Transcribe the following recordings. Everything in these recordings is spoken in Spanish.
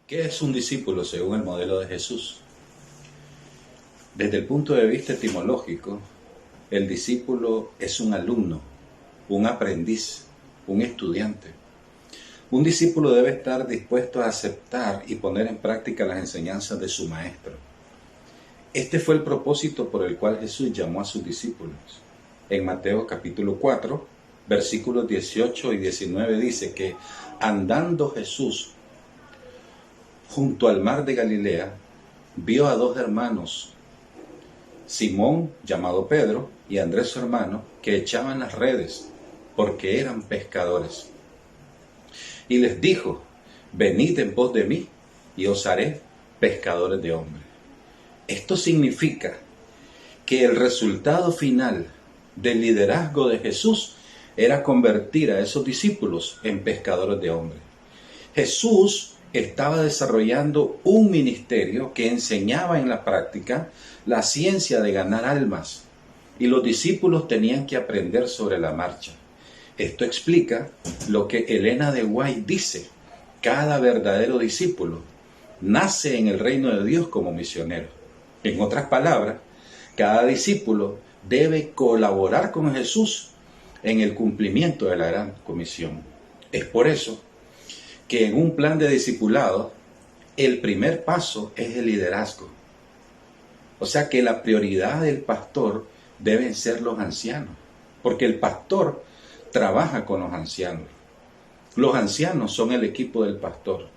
¿Qué es un discípulo según el modelo de Jesús? Desde el punto de vista etimológico, el discípulo es un alumno, un aprendiz, un estudiante. Un discípulo debe estar dispuesto a aceptar y poner en práctica las enseñanzas de su maestro. Este fue el propósito por el cual Jesús llamó a sus discípulos. En Mateo capítulo 4, versículos 18 y 19 dice que andando Jesús junto al mar de Galilea, vio a dos hermanos, Simón, llamado Pedro, y Andrés su hermano, que echaban las redes, porque eran pescadores. Y les dijo: venid en pos de mí, y os haré pescadores de hombres. Esto significa que el resultado final del liderazgo de Jesús era convertir a esos discípulos en pescadores de hombres. Jesús estaba desarrollando un ministerio que enseñaba en la práctica la ciencia de ganar almas, y los discípulos tenían que aprender sobre la marcha. Esto explica lo que Elena de White dice: cada verdadero discípulo nace en el reino de Dios como misionero. En otras palabras, cada discípulo debe colaborar con Jesús en el cumplimiento de la gran comisión. Es por eso que en un plan de discipulado, el primer paso es el liderazgo. O sea que la prioridad del pastor deben ser los ancianos, porque el pastor trabaja con los ancianos. Los ancianos son el equipo del pastor.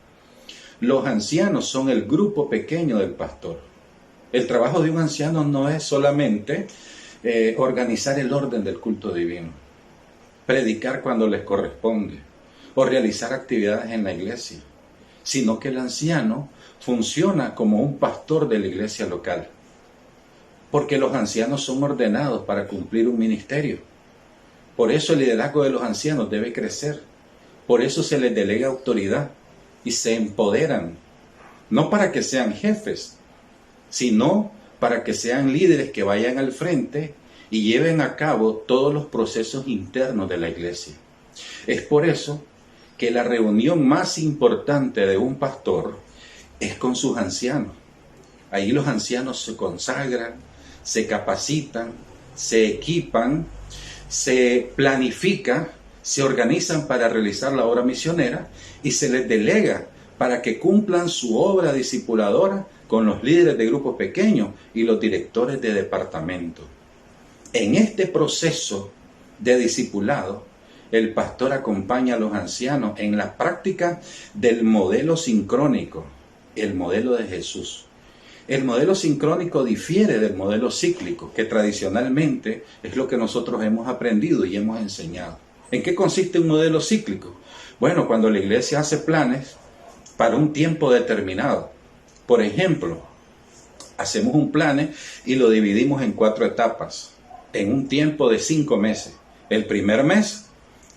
Los ancianos son el grupo pequeño del pastor. El trabajo de un anciano no es solamente organizar el orden del culto divino, predicar cuando les corresponde, o realizar actividades en la iglesia, sino que el anciano funciona como un pastor de la iglesia local, porque los ancianos son ordenados para cumplir un ministerio. Por eso el liderazgo de los ancianos debe crecer, por eso se les delega autoridad y se empoderan, no para que sean jefes, sino para que sean líderes que vayan al frente y lleven a cabo todos los procesos internos de la iglesia. Es por eso que la reunión más importante de un pastor es con sus ancianos. Ahí los ancianos se consagran, se capacitan, se equipan, se planifican, se organizan para realizar la obra misionera y se les delega para que cumplan su obra discipuladora con los líderes de grupos pequeños y los directores de departamento. En este proceso de discipulado, el pastor acompaña a los ancianos en la práctica del modelo sincrónico, el modelo de Jesús. El modelo sincrónico difiere del modelo cíclico, que tradicionalmente es lo que nosotros hemos aprendido y hemos enseñado. ¿En qué consiste un modelo cíclico? Bueno, cuando la iglesia hace planes para un tiempo determinado. Por ejemplo, hacemos un plan y lo dividimos en 4 etapas, en un tiempo de 5 meses. El primer mes,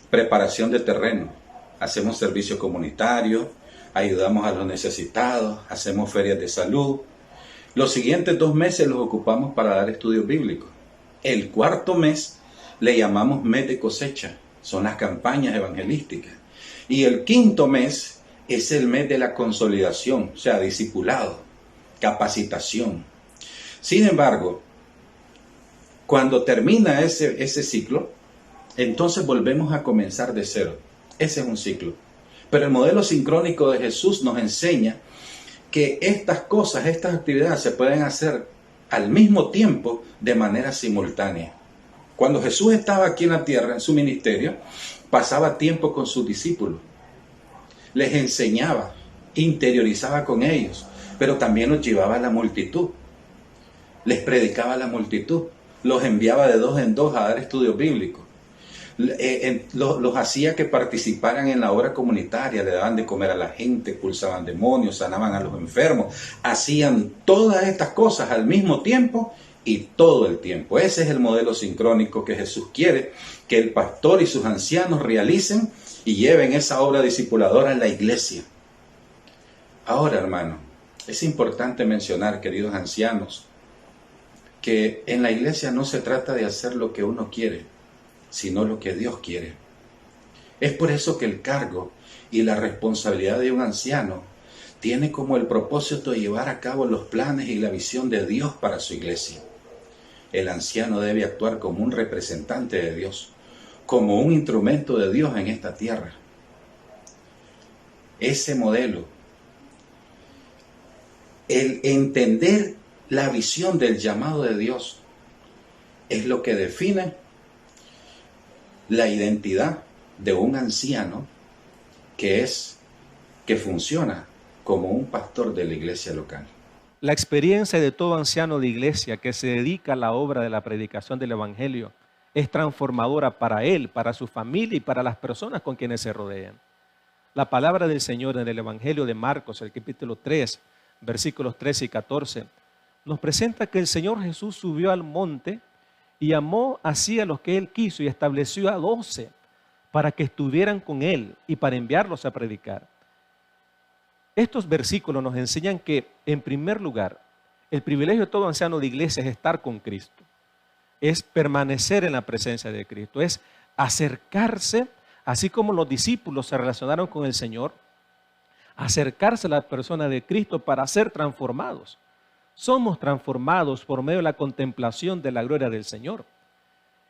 preparación de terreno. Hacemos servicio comunitario, ayudamos a los necesitados, hacemos ferias de salud. Los siguientes 2 meses los ocupamos para dar estudios bíblicos. El cuarto mes le llamamos mes de cosecha, son las campañas evangelísticas. Y el quinto mes es el mes de la consolidación, o sea, discipulado, capacitación. Sin embargo, cuando termina ese ciclo, entonces volvemos a comenzar de cero. Ese es un ciclo. Pero el modelo sincrónico de Jesús nos enseña que estas cosas, estas actividades se pueden hacer al mismo tiempo de manera simultánea. Cuando Jesús estaba aquí en la tierra, en su ministerio, pasaba tiempo con sus discípulos. Les enseñaba, interiorizaba con ellos, pero también los llevaba a la multitud. Les predicaba a la multitud, los enviaba de 2 en 2 a dar estudios bíblicos. Los hacía que participaran en la obra comunitaria, le daban de comer a la gente, expulsaban demonios, sanaban a los enfermos, hacían todas estas cosas al mismo tiempo y todo el tiempo. Ese es el modelo sincrónico que Jesús quiere que el pastor y sus ancianos realicen y lleven esa obra discipuladora en la iglesia. Ahora, hermano, es importante mencionar, queridos ancianos, que en la iglesia no se trata de hacer lo que uno quiere, sino lo que Dios quiere. Es por eso que el cargo y la responsabilidad de un anciano tiene como el propósito de llevar a cabo los planes y la visión de Dios para su iglesia. El anciano debe actuar como un representante de Dios, como un instrumento de Dios en esta tierra. Ese modelo, el entender la visión del llamado de Dios, es lo que define la identidad de un anciano que funciona como un pastor de la iglesia local. La experiencia de todo anciano de iglesia que se dedica a la obra de la predicación del Evangelio es transformadora para él, para su familia y para las personas con quienes se rodean. La palabra del Señor en el Evangelio de Marcos, el capítulo 3, versículos 13 y 14, nos presenta que el Señor Jesús subió al monte y llamó así a los que Él quiso y estableció a 12 para que estuvieran con Él y para enviarlos a predicar. Estos versículos nos enseñan que, en primer lugar, el privilegio de todo anciano de iglesia es estar con Cristo, es permanecer en la presencia de Cristo, es acercarse, así como los discípulos se relacionaron con el Señor, acercarse a la persona de Cristo para ser transformados. Somos transformados por medio de la contemplación de la gloria del Señor.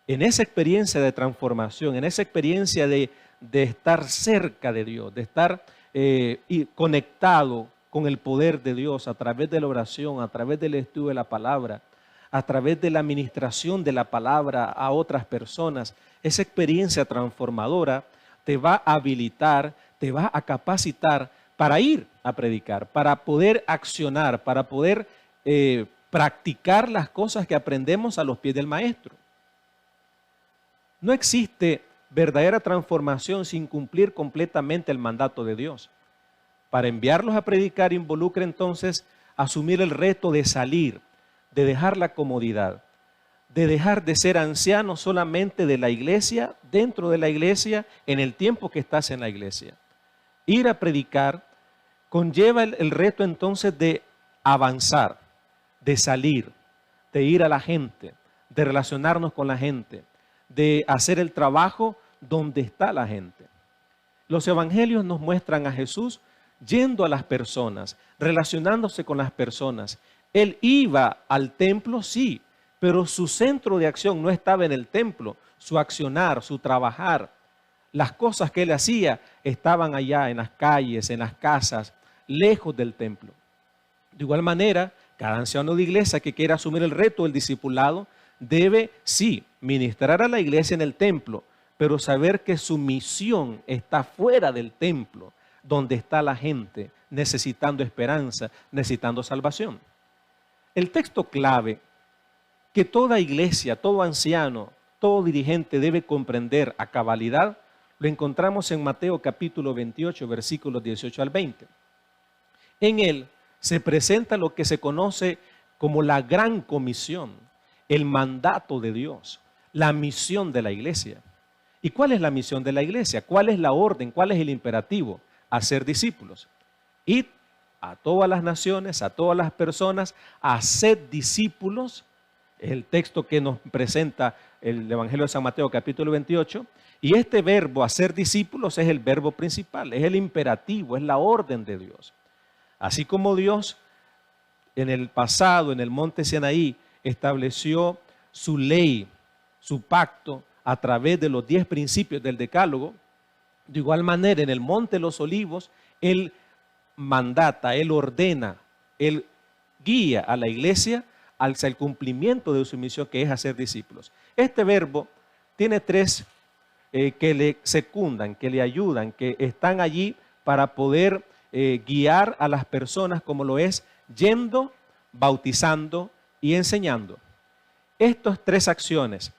En esa experiencia de transformación, en esa experiencia de estar cerca de Dios, de estar y conectado con el poder de Dios a través de la oración, a través del estudio de la palabra, a través de la administración de la palabra a otras personas, esa experiencia transformadora te va a habilitar, te va a capacitar para ir a predicar, para poder accionar, para poder practicar las cosas que aprendemos a los pies del Maestro. No existe verdadera transformación sin cumplir completamente el mandato de Dios. Para enviarlos a predicar involucra entonces asumir el reto de salir, de dejar la comodidad, de dejar de ser anciano solamente de la iglesia, dentro de la iglesia, en el tiempo que estás en la iglesia. Ir a predicar conlleva el reto entonces de avanzar, de salir, de ir a la gente, de relacionarnos con la gente, de hacer el trabajo donde está la gente. Los evangelios nos muestran a Jesús yendo a las personas, relacionándose con las personas. Él iba al templo, sí, pero su centro de acción no estaba en el templo. Su accionar, su trabajar, las cosas que él hacía estaban allá en las calles, en las casas, lejos del templo. De igual manera, cada anciano de iglesia que quiera asumir el reto del discipulado debe, sí, ministrar a la iglesia en el templo, pero saber que su misión está fuera del templo, donde está la gente necesitando esperanza, necesitando salvación. El texto clave que toda iglesia, todo anciano, todo dirigente debe comprender a cabalidad, lo encontramos en Mateo capítulo 28, versículos 18 al 20. En él se presenta lo que se conoce como la gran comisión, el mandato de Dios, la misión de la iglesia. ¿Y cuál es la misión de la iglesia? ¿Cuál es la orden? ¿Cuál es el imperativo? Hacer discípulos. Id a todas las naciones, a todas las personas, haced discípulos. Es el texto que nos presenta el Evangelio de San Mateo capítulo 28. Y este verbo, hacer discípulos, es el verbo principal, es el imperativo, es la orden de Dios. Así como Dios en el pasado, en el monte Sinaí, estableció su ley, su pacto, a través de los 10 principios del Decálogo, de igual manera en el monte de los Olivos, Él mandata, Él ordena, Él guía a la iglesia hacia el cumplimiento de su misión, que es hacer discípulos. Este verbo tiene 3 que le secundan, que le ayudan, que están allí para poder guiar a las personas, como lo es yendo, bautizando y enseñando. Estas 3 acciones,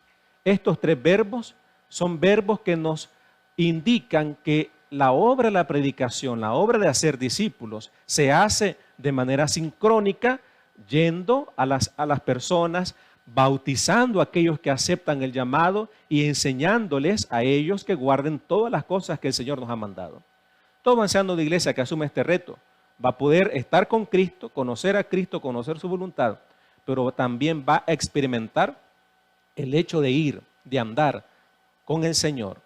estos 3 verbos son verbos que nos indican que la obra de la predicación, la obra de hacer discípulos, se hace de manera sincrónica, yendo a las personas, bautizando a aquellos que aceptan el llamado y enseñándoles a ellos que guarden todas las cosas que el Señor nos ha mandado. Todo anciano de iglesia que asume este reto va a poder estar con Cristo, conocer a Cristo, conocer su voluntad, pero también va a experimentar el hecho de ir, de andar con el Señor,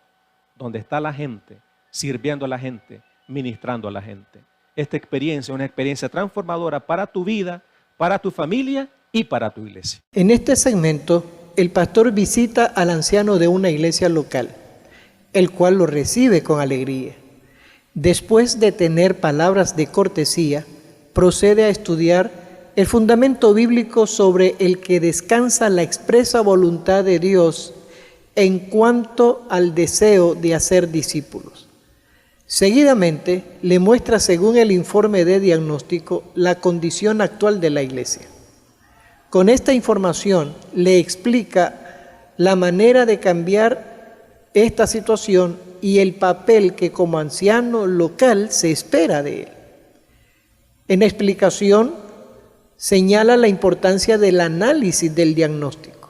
donde está la gente, sirviendo a la gente, ministrando a la gente. esta experiencia, una experiencia transformadora para tu vida, para tu familia y para tu iglesia. En este segmento, el pastor visita al anciano de una iglesia local, el cual lo recibe con alegría. Después de tener palabras de cortesía, procede a estudiar el fundamento bíblico sobre el que descansa la expresa voluntad de Dios en cuanto al deseo de hacer discípulos. Seguidamente, le muestra, según el informe de diagnóstico, la condición actual de la iglesia. Con esta información, le explica la manera de cambiar esta situación y el papel que como anciano local se espera de él. En explicación, señala la importancia del análisis del diagnóstico,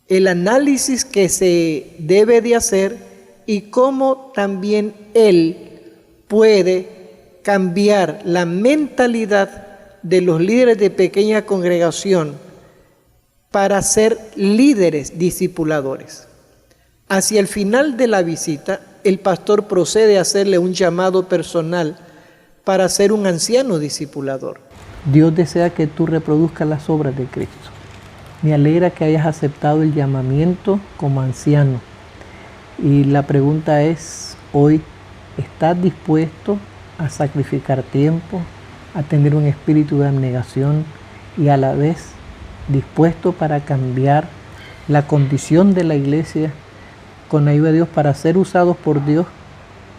el análisis que se debe de hacer y cómo también él puede cambiar la mentalidad de los líderes de pequeña congregación para ser líderes discipuladores. Hacia el final de la visita, el pastor procede a hacerle un llamado personal para ser un anciano discipulador. Dios desea que tú reproduzcas las obras de Cristo. Me alegra que hayas aceptado el llamamiento como anciano. Y la pregunta es, hoy, ¿estás dispuesto a sacrificar tiempo, a tener un espíritu de abnegación y a la vez dispuesto para cambiar la condición de la iglesia con la ayuda de Dios, para ser usados por Dios,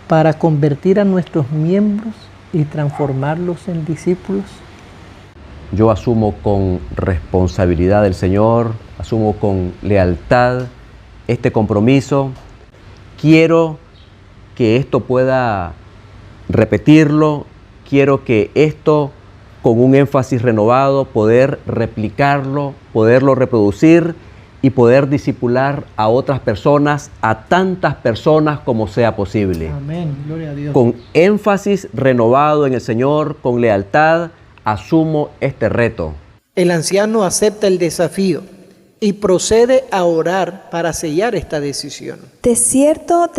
para convertir a nuestros miembros y transformarlos en discípulos? Yo asumo con responsabilidad del Señor, asumo con lealtad este compromiso. Quiero que esto pueda repetirlo, quiero que esto, con un énfasis renovado, poder replicarlo, poderlo reproducir y poder discipular a otras personas, a tantas personas como sea posible. Amén, gloria a Dios. Con énfasis renovado en el Señor, con lealtad, asumo este reto. El anciano acepta el desafío y procede a orar para sellar esta decisión. De cierto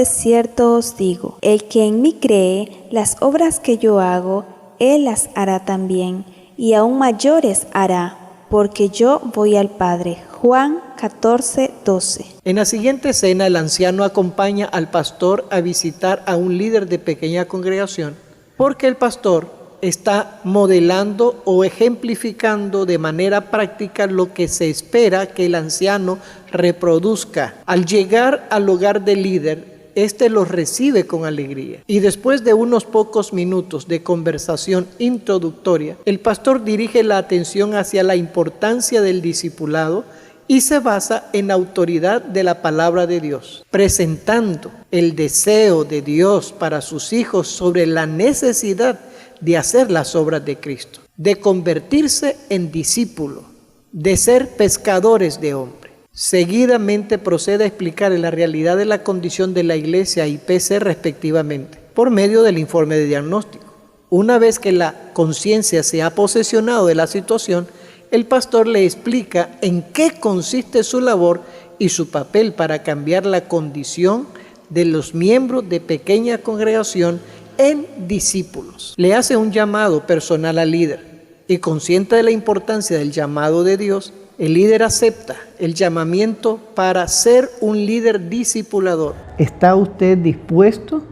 os digo, el que en mí cree, las obras que yo hago, él las hará también, y aún mayores hará, porque yo voy al Padre. Juan 14:12. En la siguiente escena, el anciano acompaña al pastor a visitar a un líder de pequeña congregación, porque el pastor está modelando o ejemplificando de manera práctica lo que se espera que el anciano reproduzca. Al llegar al hogar del líder, éste los recibe con alegría. Y después de unos pocos minutos de conversación introductoria, el pastor dirige la atención hacia la importancia del discipulado y se basa en la autoridad de la palabra de Dios, presentando el deseo de Dios para sus hijos sobre la necesidad de hacer las obras de Cristo, de convertirse en discípulo, de ser pescadores de hombres. Seguidamente procede a explicar la realidad de la condición de la iglesia y PC respectivamente, por medio del informe de diagnóstico. Una vez que la conciencia se ha posesionado de la situación, el pastor le explica en qué consiste su labor y su papel para cambiar la condición de los miembros de pequeña congregación en discípulos. Le hace un llamado personal al líder y, consciente de la importancia del llamado de Dios, el líder acepta el llamamiento para ser un líder discipulador. ¿Está usted dispuesto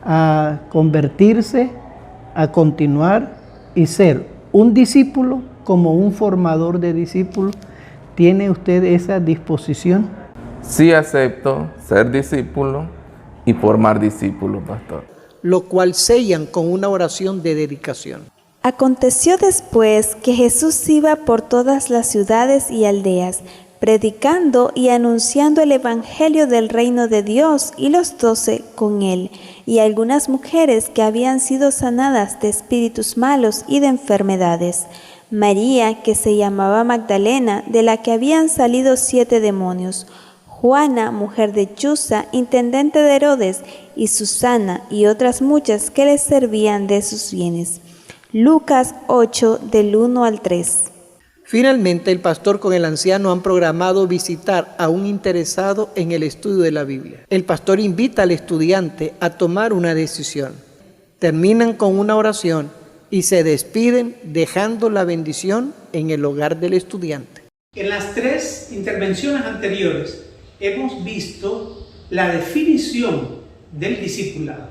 a convertirse, a continuar y ser un discípulo como un formador de discípulos? ¿Tiene usted esa disposición? Sí acepto ser discípulo y formar discípulos, pastor. Lo cual sellan con una oración de dedicación. Aconteció después que Jesús iba por todas las ciudades y aldeas, predicando y anunciando el evangelio del reino de Dios, y los 12 con él, y algunas mujeres que habían sido sanadas de espíritus malos y de enfermedades. María, que se llamaba Magdalena, de la que habían salido 7 demonios. Juana, mujer de Chuza, intendente de Herodes, y Susana, y otras muchas que les servían de sus bienes. Lucas 8, del 1 al 3. Finalmente, el pastor con el anciano han programado visitar a un interesado en el estudio de la Biblia. El pastor invita al estudiante a tomar una decisión. terminan con una oración y se despiden dejando la bendición en el hogar del estudiante. En las 3 intervenciones anteriores hemos visto la definición del discipulado,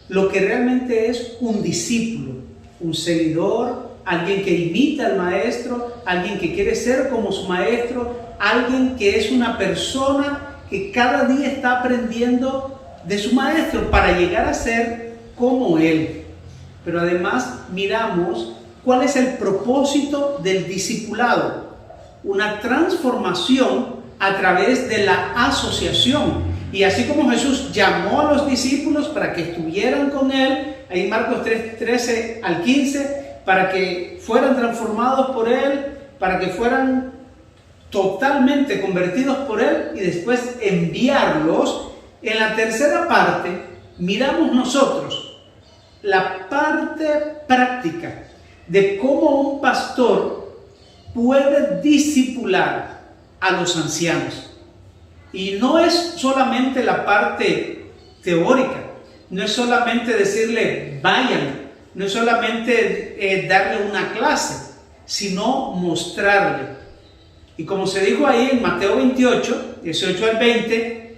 lo que realmente es un discípulo, un seguidor, alguien que imita al maestro, alguien que quiere ser como su maestro, alguien que es una persona que cada día está aprendiendo de su maestro para llegar a ser como él. Pero además miramos cuál es el propósito del discipulado, una transformación a través de la asociación. Y así como Jesús llamó a los discípulos para que estuvieran con él, ahí en Marcos 3:13 al 15, para que fueran transformados por él, para que fueran totalmente convertidos por él y después enviarlos. En la tercera parte miramos nosotros la parte práctica de cómo un pastor puede discipular a los ancianos. Y no es solamente la parte teórica, no es solamente decirle vayan, no es solamente darle una clase, sino mostrarle. Y como se dijo ahí en Mateo 28, 18 al 20,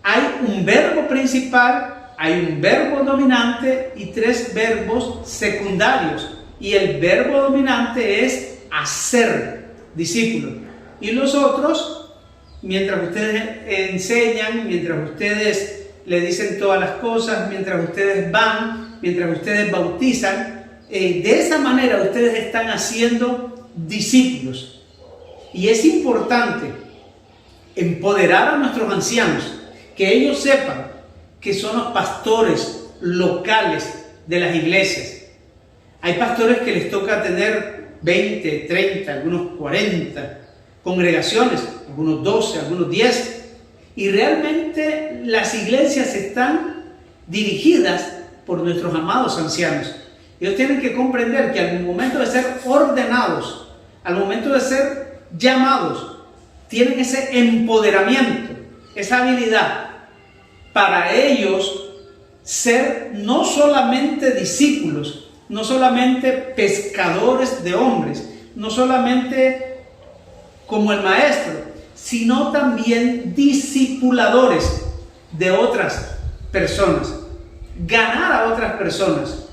hay un verbo principal, hay un verbo dominante y 3 verbos secundarios. Y el verbo dominante es hacer discípulos. Y los otros, mientras ustedes enseñan, mientras ustedes le dicen todas las cosas, mientras ustedes van, mientras ustedes bautizan, de esa manera ustedes están haciendo discípulos. Y es importante empoderar a nuestros ancianos, que ellos sepan que son los pastores locales de las iglesias. Hay pastores que les toca tener 20, 30, algunos 40 congregaciones, algunos 12, algunos 10. Y realmente las iglesias están dirigidas por nuestros amados ancianos. Ellos tienen que comprender que al momento de ser ordenados, al momento de ser llamados, tienen ese empoderamiento, esa habilidad para ellos ser no solamente discípulos, no solamente pescadores de hombres, no solamente como el maestro, sino también discipuladores de otras personas, ganar a otras personas.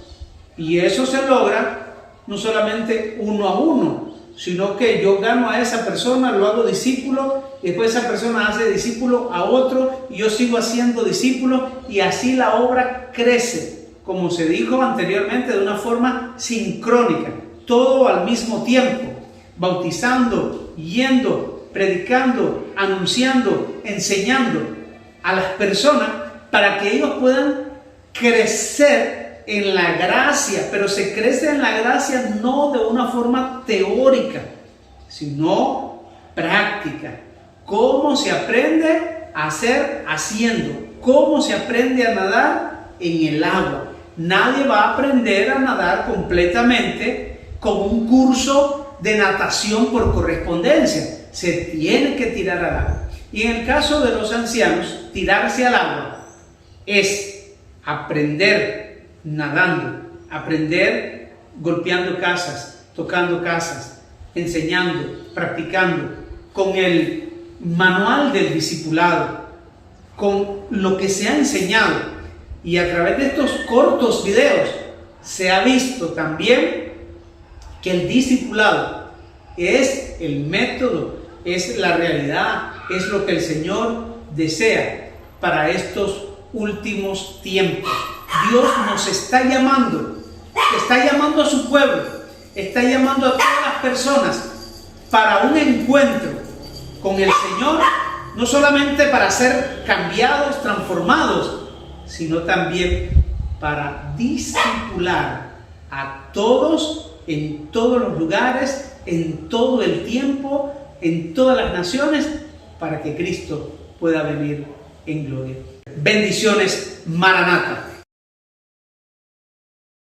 Y eso se logra no solamente uno a uno, sino que yo gano a esa persona, lo hago discípulo, y después esa persona hace discípulo a otro, y yo sigo haciendo discípulo, y así la obra crece, como se dijo anteriormente, de una forma sincrónica, todo al mismo tiempo, bautizando, yendo, predicando, anunciando, enseñando a las personas para que ellos puedan crecer en la gracia, pero se crece en la gracia no de una forma teórica, sino práctica. ¿Cómo se aprende a hacer haciendo? ¿Cómo se aprende a nadar en el agua? Nadie va a aprender a nadar completamente con un curso de natación por correspondencia. Se tiene que tirar al agua. Y en el caso de los ancianos, tirarse al agua es aprender nadando, aprender golpeando casas, tocando casas, enseñando, practicando, con el manual del discipulado, con lo que se ha enseñado. Y a través de estos cortos videos se ha visto también que el discipulado es el método, es la realidad, es lo que el Señor desea para estos últimos tiempos. Dios nos está llamando a su pueblo, está llamando a todas las personas para un encuentro con el Señor, no solamente para ser cambiados, transformados, sino también para discipular a todos, en todos los lugares, en todo el tiempo, en todas las naciones, para que Cristo pueda venir en gloria. Bendiciones, Maranata.